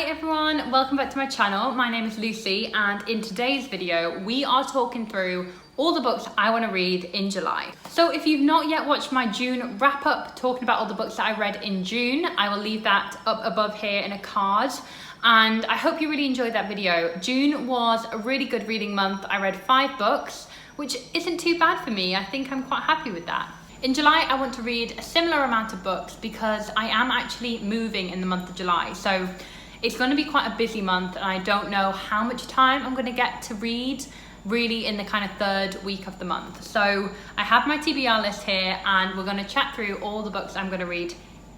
Hi everyone, welcome back to my channel. My name is Lucy and in today's video we are talking through all the books I want to read in July. So if you've not yet watched my June wrap up talking about all the books that I read in June, I will leave that up above here in a card. And I hope you really enjoyed that video. June was a really good reading month. I read 5 books, which isn't too bad for me. I think I'm quite happy with that. In July, I want to read a similar amount of books because I am actually moving in the month of July. So it's going to be quite a busy month and I don't know how much time I'm going to get to read really in the kind of 3rd week of the month. So I have my TBR list here and we're going to chat through all the books I'm going to read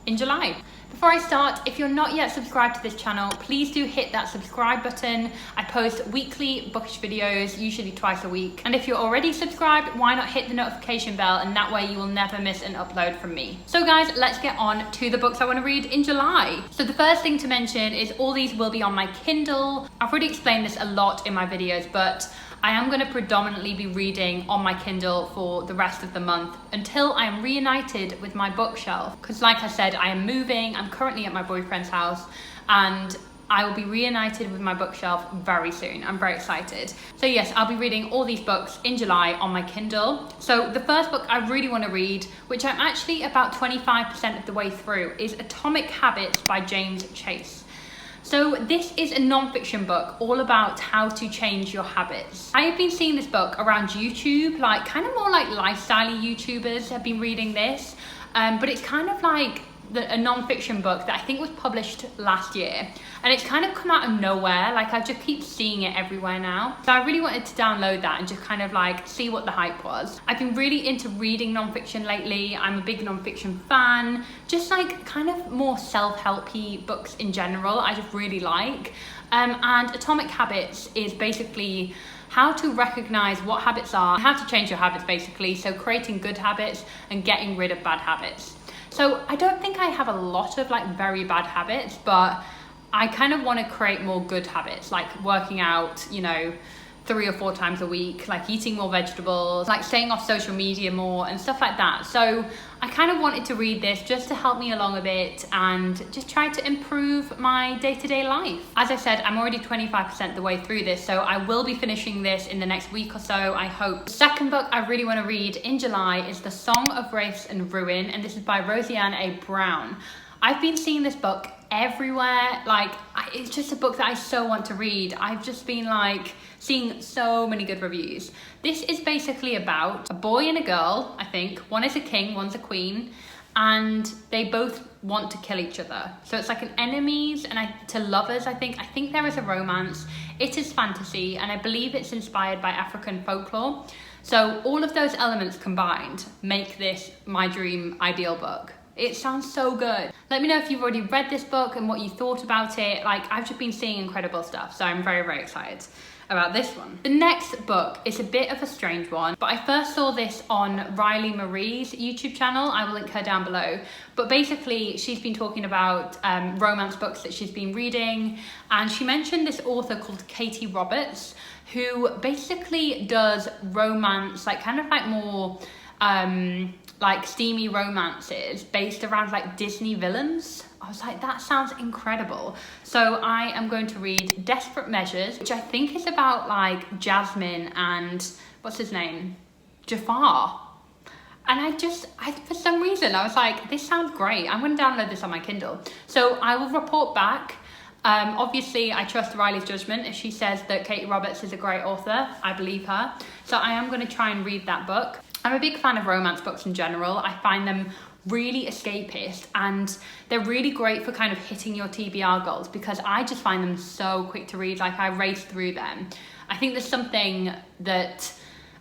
in July. Before I start, if you're not yet subscribed to this channel, please do hit that subscribe button. I post weekly bookish videos, usually twice a week. And if you're already subscribed, why not hit the notification bell, and that way you will never miss an upload from me. So guys, let's get on to the books I want to read in July. So the first thing to mention is all these will be on my Kindle. I've already explained this a lot in my videos, but I am going to predominantly be reading on my Kindle for the rest of the month until I am reunited with my bookshelf. Because like I said, I am moving, I'm currently at my boyfriend's house and I will be reunited with my bookshelf very soon. I'm very excited. So yes, I'll be reading all these books in July on my Kindle. So the first book I really want to read, which I'm actually about 25% of the way through, is Atomic Habits by James Chase. So this is a non-fiction book all about how to change your habits. I have been seeing this book around YouTube, like kind of more like lifestyle-y YouTubers have been reading this, but it's kind of like a non-fiction book that I think was published last year, and it's kind of come out of nowhere. Like I just keep seeing it everywhere now, so I really wanted to download that and just kind of like see what the hype was. I've been really into reading non-fiction lately. I'm a big non-fiction fan, just like kind of more self-helpy books in general I just really like, and Atomic Habits is basically how to recognize what habits are, how to change your habits basically, so creating good habits and getting rid of bad habits. So I don't think I have a lot of like very bad habits, but I kind of want to create more good habits, like working out, you know, 3 or 4 times a week, like eating more vegetables, like staying off social media more and stuff like that. So I kind of wanted to read this just to help me along a bit and just try to improve my day-to-day life. As I said, I'm already 25% the way through this, so I will be finishing this in the next week or so, I hope. The second book I really want to read in July is The Song of Race and Ruin, and this is by Roseanne A. Brown. I've been seeing this book everywhere, like it's just a book that I so want to read. I've just been like seeing so many good reviews. This is basically about a boy and a girl, I think. One is a king, one's a queen, and they both want to kill each other. So it's like an enemies and to lovers, I think. I think there is a romance. It is fantasy, and I believe it's inspired by African folklore. So all of those elements combined make this my dream ideal book. It sounds so good. Let me know if you've already read this book and what you thought about it. Like, I've just been seeing incredible stuff, so I'm very, very excited about this one. The next book is a bit of a strange one, but I first saw this on Riley Marie's YouTube channel. I will link her down below. But basically, she's been talking about romance books that she's been reading, and she mentioned this author called Katie Roberts, who basically does romance, like kind of like more like steamy romances based around like Disney villains. I was like, that sounds incredible. So I am going to read Desperate Measures, which I think is about like Jasmine and what's his name? Jafar. And for some reason, I was like, this sounds great. I'm going to download this on my Kindle. So I will report back. Obviously, I trust Riley's judgment. If she says that Katie Roberts is a great author, I believe her. So I am going to try and read that book. I'm a big fan of romance books in general. I find them really escapist and they're really great for kind of hitting your TBR goals because I just find them so quick to read. Like I race through them. I think there's something that,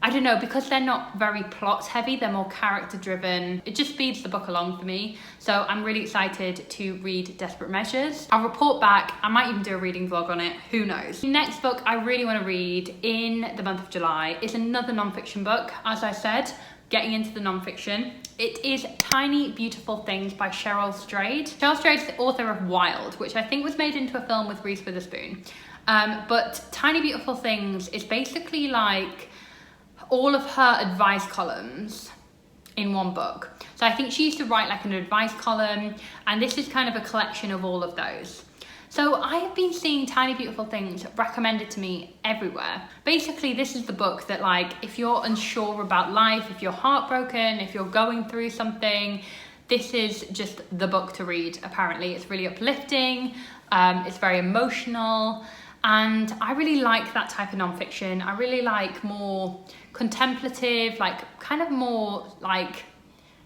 I don't know, because they're not very plot heavy, they're more character driven. It just speeds the book along for me. So I'm really excited to read Desperate Measures. I'll report back. I might even do a reading vlog on it. Who knows? The next book I really want to read in the month of July is another non-fiction book. As I said, getting into the non-fiction. It is Tiny Beautiful Things by Cheryl Strayed. Cheryl Strayed is the author of Wild, which I think was made into a film with Reese Witherspoon. But Tiny Beautiful Things is basically like all of her advice columns in one book. So I think she used to write like an advice column, and this is kind of a collection of all of those. So I have been seeing Tiny Beautiful Things recommended to me everywhere. Basically, this is the book that, like, if you're unsure about life, if you're heartbroken, if you're going through something, this is just the book to read, apparently. It's really uplifting, it's very emotional, and I really like that type of nonfiction. I really like more contemplative, like kind of more like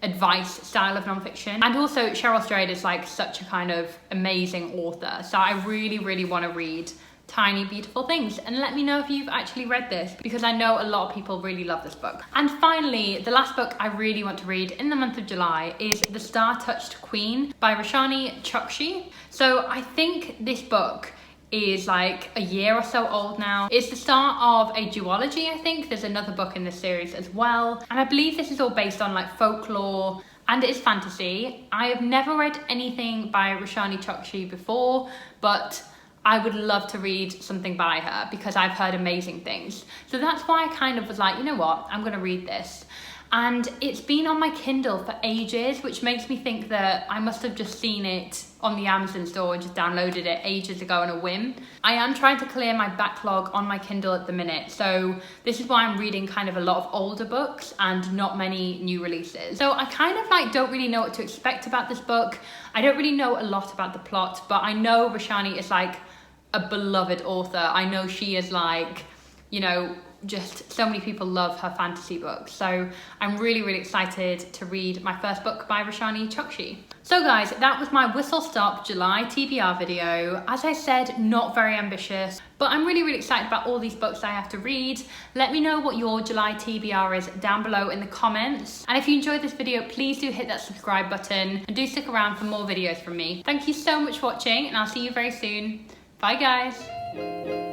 advice style of nonfiction. And also Cheryl Strayed is like such a kind of amazing author. So I really, really want to read Tiny Beautiful Things, and let me know if you've actually read this, because I know a lot of people really love this book. And finally, the last book I really want to read in the month of July is The Star-Touched Queen by Roshani Chokshi. So I think this book is like a year or so old now. It's the start of a duology, I think. There's another book in this series as well. And I believe this is all based on like folklore, and it is fantasy. I have never read anything by Roshani Chokshi before, but I would love to read something by her because I've heard amazing things. So that's why I kind of was like, you know what, I'm gonna read this. And it's been on my Kindle for ages, which makes me think that I must have just seen it on the Amazon store and just downloaded it ages ago on a whim. I am trying to clear my backlog on my Kindle at the minute, so this is why I'm reading kind of a lot of older books and not many new releases. So I kind of like don't really know what to expect about this book. I don't really know a lot about the plot, but I know Roshani is like a beloved author. I know she is like, you know, just so many people love her fantasy books. So I'm really, really excited to read my first book by Roshani Chokshi. So guys, that was my whistle stop July TBR video. As I said, not very ambitious, but I'm really, really excited about all these books I have to read. Let me know what your July TBR is down below in the comments. And if you enjoyed this video, please do hit that subscribe button and do stick around for more videos from me. Thank you so much for watching, and I'll see you very soon. Bye guys.